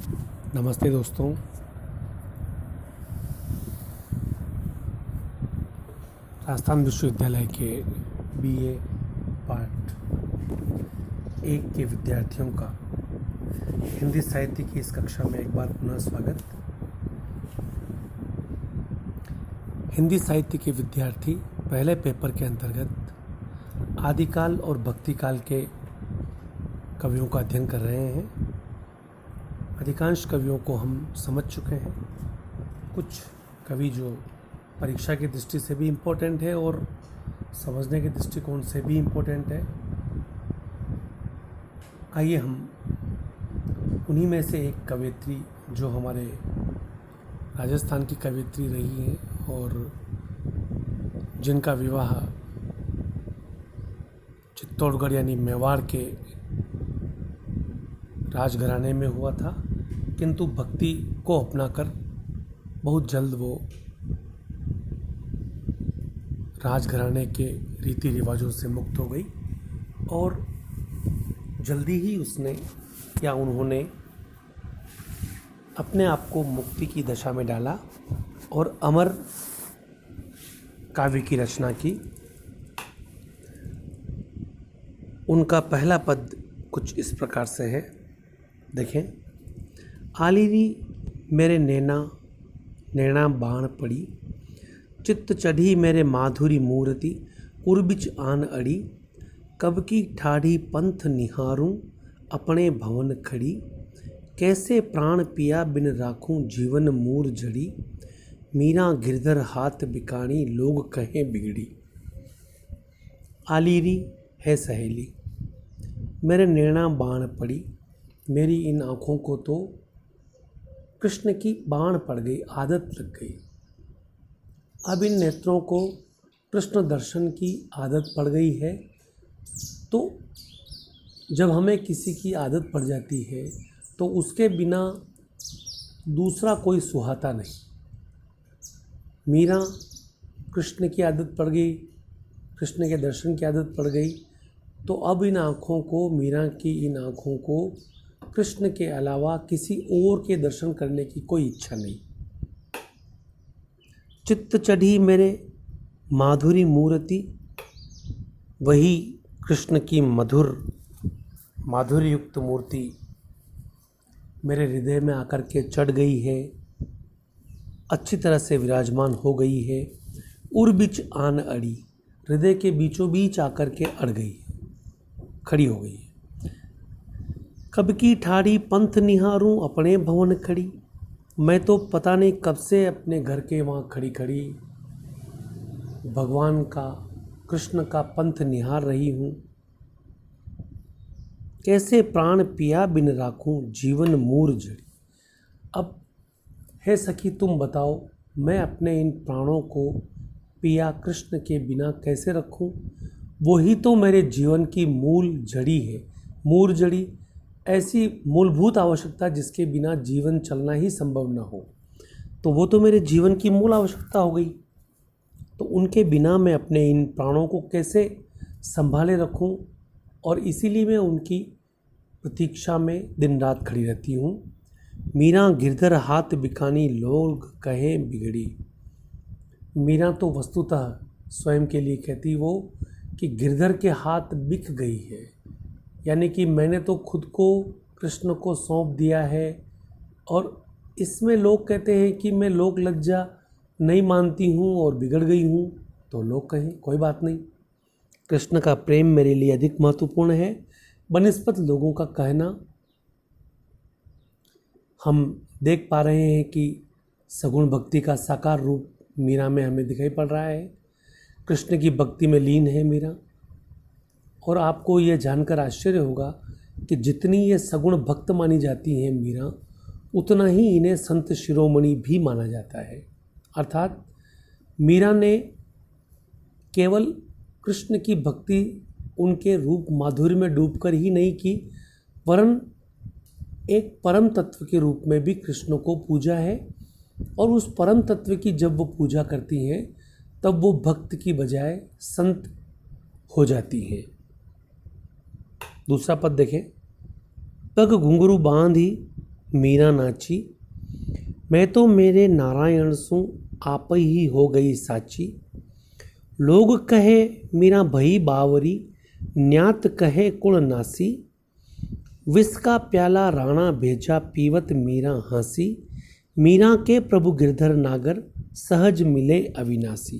नमस्ते दोस्तों। राजस्थान विश्वविद्यालय के बीए पार्ट 1 के विद्यार्थियों का हिंदी साहित्य की इस कक्षा में एक बार पुनः स्वागत। हिंदी साहित्य के विद्यार्थी पहले पेपर के अंतर्गत आदिकाल और भक्तिकाल के कवियों का अध्ययन कर रहे हैं। अधिकांश कवियों को हम समझ चुके हैं। कुछ कवि जो परीक्षा की दृष्टि से भी इम्पोर्टेंट है और समझने के दृष्टिकोण से भी इम्पोर्टेंट है। आइए हम उन्हीं में से एक कवयित्री जो हमारे राजस्थान की कवयित्री रही हैं और जिनका विवाह चित्तौड़गढ़ यानी मेवाड़ के राजघराने में हुआ था, किंतु भक्ति को अपनाकर बहुत जल्द वो राजघराने के रीति रिवाजों से मुक्त हो गई और जल्दी ही उसने या उन्होंने अपने आप को मुक्ति की दशा में डाला और अमर काव्य की रचना की। उनका पहला पद कुछ इस प्रकार से है, देखें। आलिरी मेरे नैना बाण पड़ी, चित्त चढ़ी मेरे माधुरी मूर्ति, उर्बिच आन अड़ी, कब की ठाढ़ी पंथ निहारूं अपने भवन खड़ी, कैसे प्राण पिया बिन राखूं जीवन मूर जड़ी, मीरा गिरधर हाथ बिकाणी लोग कहें बिगड़ी। आलिरी है सहेली, मेरे नैना बाण पड़ी, मेरी इन आँखों को तो कृष्ण की बाण पड़ गई, आदत लग गई। अब इन नेत्रों को कृष्ण दर्शन की आदत पड़ गई है। तो जब हमें किसी की आदत पड़ जाती है तो उसके बिना दूसरा कोई सुहाता नहीं। मीरा कृष्ण की आदत पड़ गई, कृष्ण के दर्शन की आदत पड़ गई, तो अब इन आँखों को, मीरा की इन आँखों को कृष्ण के अलावा किसी और के दर्शन करने की कोई इच्छा नहीं। चित्त चढ़ी मेरे माधुरी मूर्ति, वही कृष्ण की माधुर्य युक्त मूर्ति मेरे हृदय में आकर के चढ़ गई है, अच्छी तरह से विराजमान हो गई है। उर्बिच आन अड़ी, हृदय के बीचों बीच आकर के अड़ गई, खड़ी हो गई है। कब की ठाड़ी पंथ निहारूं अपने भवन खड़ी, मैं तो पता नहीं कब से अपने घर के वहाँ खड़ी खड़ी भगवान का, कृष्ण का पंथ निहार रही हूँ। कैसे प्राण पिया बिन राखूं जीवन मूर जड़ी। अब हे सखी तुम बताओ, मैं अपने इन प्राणों को पिया कृष्ण के बिना कैसे रखूं? वही तो मेरे जीवन की मूल जड़ी है। मूल जड़ी ऐसी मूलभूत आवश्यकता जिसके बिना जीवन चलना ही संभव न हो, तो वो तो मेरे जीवन की मूल आवश्यकता हो गई। तो उनके बिना मैं अपने इन प्राणों को कैसे संभाले रखूं? और इसीलिए मैं उनकी प्रतीक्षा में दिन रात खड़ी रहती हूँ। मीरा गिरधर हाथ बिकानी लोग कहें बिगड़ी। मीरा तो वस्तुतः स्वयं के लिए कहती वो कि गिरधर के हाथ बिक गई है, यानी कि मैंने तो खुद को कृष्ण को सौंप दिया है। और इसमें लोग कहते हैं कि मैं लोक लज्जा नहीं मानती हूँ और बिगड़ गई हूँ, तो लोग कहें कोई बात नहीं, कृष्ण का प्रेम मेरे लिए अधिक महत्वपूर्ण है बनिस्पत लोगों का कहना। हम देख पा रहे हैं कि सगुण भक्ति का साकार रूप मीरा में हमें दिखाई पड़ रहा है। कृष्ण की भक्ति में लीन है मीरा। और आपको यह जानकर आश्चर्य होगा कि जितनी ये सगुण भक्त मानी जाती हैं मीरा, उतना ही इन्हें संत शिरोमणि भी माना जाता है। अर्थात मीरा ने केवल कृष्ण की भक्ति उनके रूप माधुर्य में डूबकर ही नहीं की, वरन एक परम तत्व के रूप में भी कृष्ण को पूजा है। और उस परम तत्व की जब वो पूजा करती हैं तब वो भक्त की बजाय संत हो जाती हैं। दूसरा पद देखें। पग घुंघरू बांधी मीरा नाची। मैं तो मेरे नारायण सु आप ही हो गई साची। लोग कहे मीरा भई बावरी, न्यात कहे कुल नासी। विष का प्याला राणा भेजा, पीवत मीरा हंसी। मीरा के प्रभु गिरधर नागर, सहज मिले अविनाशी।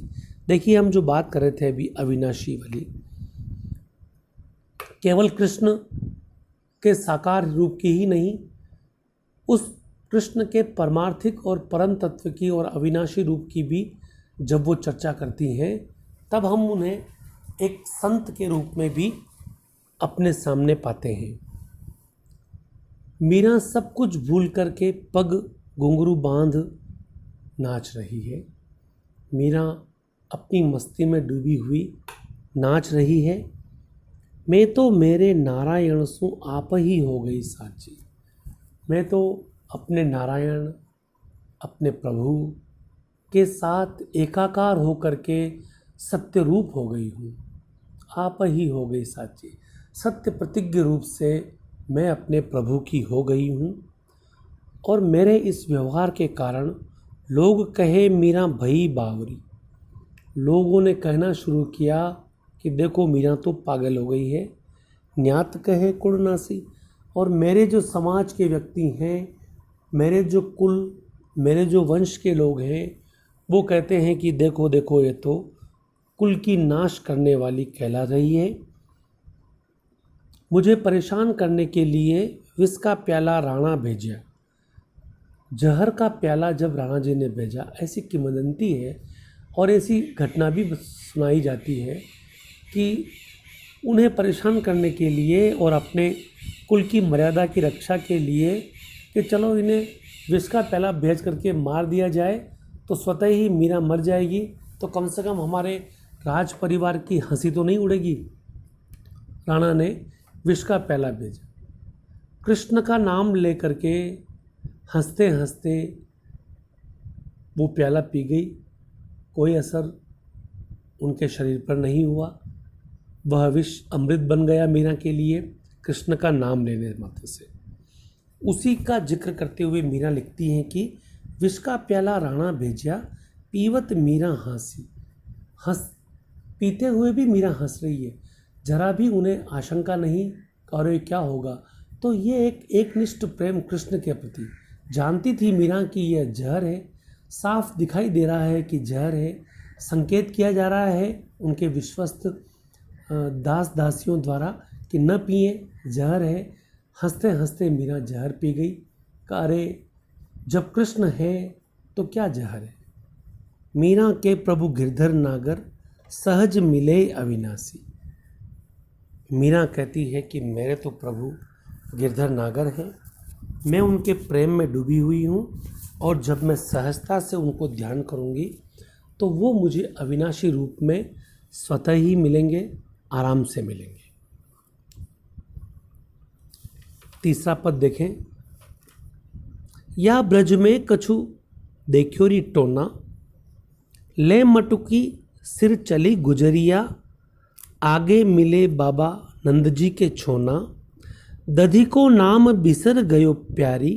देखिए, हम जो बात कर रहे थे अभी अविनाशी वाली, केवल कृष्ण के साकार रूप की ही नहीं, उस कृष्ण के परमार्थिक और परम तत्व की और अविनाशी रूप की भी जब वो चर्चा करती हैं, तब हम उन्हें एक संत के रूप में भी अपने सामने पाते हैं। मीरा सब कुछ भूल करके पग घुंघरू बांध नाच रही है। मीरा अपनी मस्ती में डूबी हुई नाच रही है। मैं तो मेरे नारायण सु आप ही हो गई साची। मैं तो अपने नारायण, अपने प्रभु के साथ एकाकार होकर के सत्य रूप हो गई हूँ। आप ही हो गई साची। सत्य प्रतिज्ञ रूप से मैं अपने प्रभु की हो गई हूँ। और मेरे इस व्यवहार के कारण लोग कहे मीरा भई बावरी। लोगों ने कहना शुरू किया कि देखो मीरा तो पागल हो गई है। न्यात कहे कुल नासी। और मेरे जो समाज के व्यक्ति हैं, मेरे जो कुल, मेरे जो वंश के लोग हैं, वो कहते हैं कि देखो देखो ये तो कुल की नाश करने वाली कहला रही है। मुझे परेशान करने के लिए विष का प्याला राणा भेजा। जहर का प्याला जब राणा जी ने भेजा, ऐसी किंवदंती है और ऐसी घटना भी सुनाई जाती है कि उन्हें परेशान करने के लिए और अपने कुल की मर्यादा की रक्षा के लिए कि चलो इन्हें विष का प्याला भेज करके मार दिया जाए तो स्वतः ही मीरा मर जाएगी, तो कम से कम हमारे राज परिवार की हंसी तो नहीं उड़ेगी। राणा ने विष का प्याला भेजा। कृष्ण का नाम लेकर के हंसते हंसते वो प्याला पी गई। कोई असर उनके शरीर पर नहीं हुआ। वह विष अमृत बन गया मीरा के लिए, कृष्ण का नाम लेने मात्र से। उसी का जिक्र करते हुए मीरा लिखती हैं कि विष का प्याला राणा भेजा, पीवत मीरा हंसी। पीते हुए भी मीरा हंस रही है। जरा भी उन्हें आशंका नहीं और ये क्या होगा। तो ये एक निष्ठ प्रेम कृष्ण के प्रति। जानती थी मीरा कि यह जहर है, साफ दिखाई दे रहा है कि जहर है। संकेत किया जा रहा है उनके विश्वस्त दास दासियों द्वारा कि न पिए, जहर है। हंसते हंसते मीरा जहर पी गई। अरे जब कृष्ण है तो क्या जहर है। मीरा के प्रभु गिरधर नागर, सहज मिले अविनाशी। मीरा कहती है कि मेरे तो प्रभु गिरधर नागर हैं, मैं उनके प्रेम में डूबी हुई हूँ और जब मैं सहजता से उनको ध्यान करूँगी तो वो मुझे अविनाशी रूप में स्वतः ही मिलेंगे, आराम से मिलेंगे। तीसरा पद देखें। या ब्रज में कछु देखियोरी टोना, ले मटुकी सिर चली गुजरिया। आगे मिले बाबा नंद जी के छोना, दधी को नाम बिसर गयो प्यारी।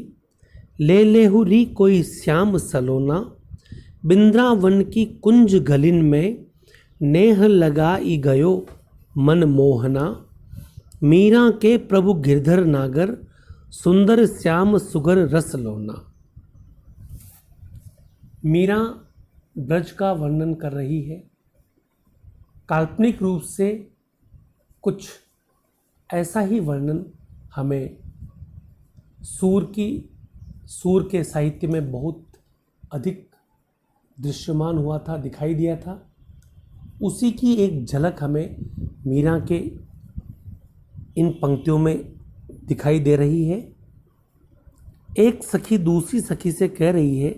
ले लेहुरी कोई श्याम सलोना, बिंद्रावन की कुंज गलिन में। नेह लगाई गयो मन मोहना, मीरा के प्रभु गिरधर नागर। सुंदर श्याम सुगर रस लोना। मीरा ब्रज का वर्णन कर रही है। काल्पनिक रूप से कुछ ऐसा ही वर्णन हमें सूर के साहित्य में बहुत अधिक दृश्यमान हुआ था, दिखाई दिया था। उसी की एक झलक हमें मीरा के इन पंक्तियों में दिखाई दे रही है। एक सखी दूसरी सखी से कह रही है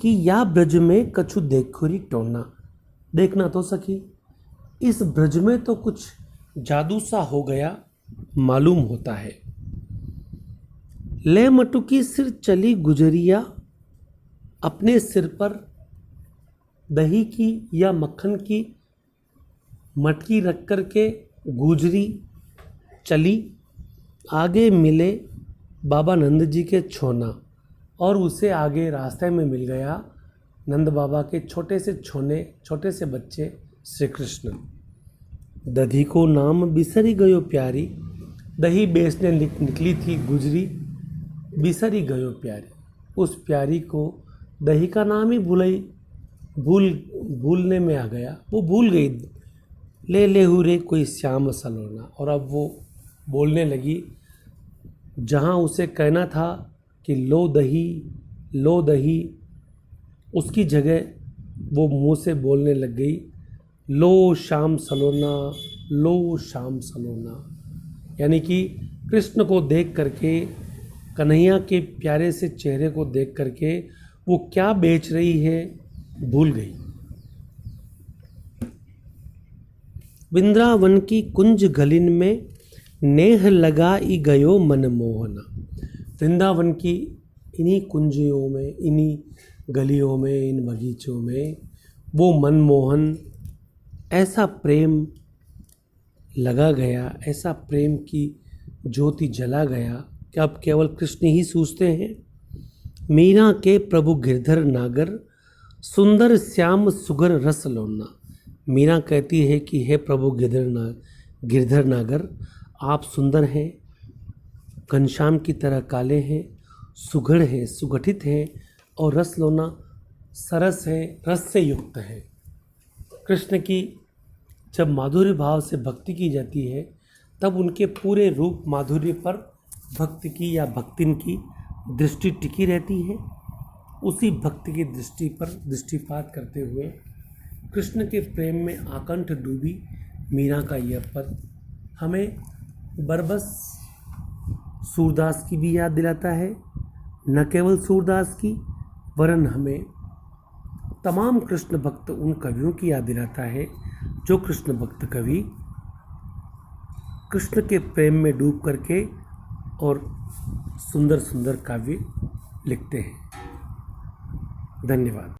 कि या ब्रज में कछु देखुरी टोना। देखना तो सखी, इस ब्रज में तो कुछ जादू सा हो गया मालूम होता है। ले मटुकी सिर चली गुजरिया, अपने सिर पर दही की या मक्खन की मटकी रख कर के गुजरी चली। आगे मिले बाबा नंद जी के छोना और उसे आगे रास्ते में मिल गया नंद बाबा के छोटे से बच्चे श्री कृष्ण। दधी को नाम बिसरी गयो प्यारी, दही बेचने निकली थी गुजरी, बिसरी गयो प्यारी। उस प्यारी को दही का नाम ही भूलने में आ गया, वो भूल गई। ले हुरे कोई श्याम सलोना। और अब वो बोलने लगी, जहाँ उसे कहना था कि लो दही, उसकी जगह वो मुंह से बोलने लग गई, लो श्याम सलोना, लो श्याम सलोना। यानी कि कृष्ण को देख करके, कन्हैया के प्यारे से चेहरे को देख करके वो क्या बेच रही है भूल गई। वृंदावन की कुंज गलिन में नेह लगाई गयो मन मोहना। वृंदावन की इन्हीं कुंजियों में, इन्हीं गलियों में, इन बगीचों में वो मनमोहन ऐसा प्रेम लगा गया, ऐसा प्रेम की ज्योति जला गया कि अब केवल कृष्ण ही सूझते हैं। मीरा के प्रभु गिरधर नागर, सुंदर श्याम सुगर रस लोना। मीरा कहती है कि हे प्रभु गिरधर नागर, आप सुंदर हैं, घनश्याम की तरह काले हैं, सुघड़ हैं, सुगठित हैं और रस लोना सरस है, रस से युक्त है। कृष्ण की जब माधुर्य भाव से भक्ति की जाती है तब उनके पूरे रूप माधुर्य पर भक्त की या भक्तिन की दृष्टि टिकी रहती है। उसी भक्ति की दृष्टि पर दृष्टिपात करते हुए कृष्ण के प्रेम में आकंठ डूबी मीरा का यह पद हमें बरबस सूरदास की भी याद दिलाता है। न केवल सूरदास की, वरन हमें तमाम कृष्ण भक्त उन कवियों की याद दिलाता है जो कृष्ण भक्त कवि कृष्ण के प्रेम में डूब करके और सुंदर सुंदर काव्य लिखते हैं। धन्यवाद।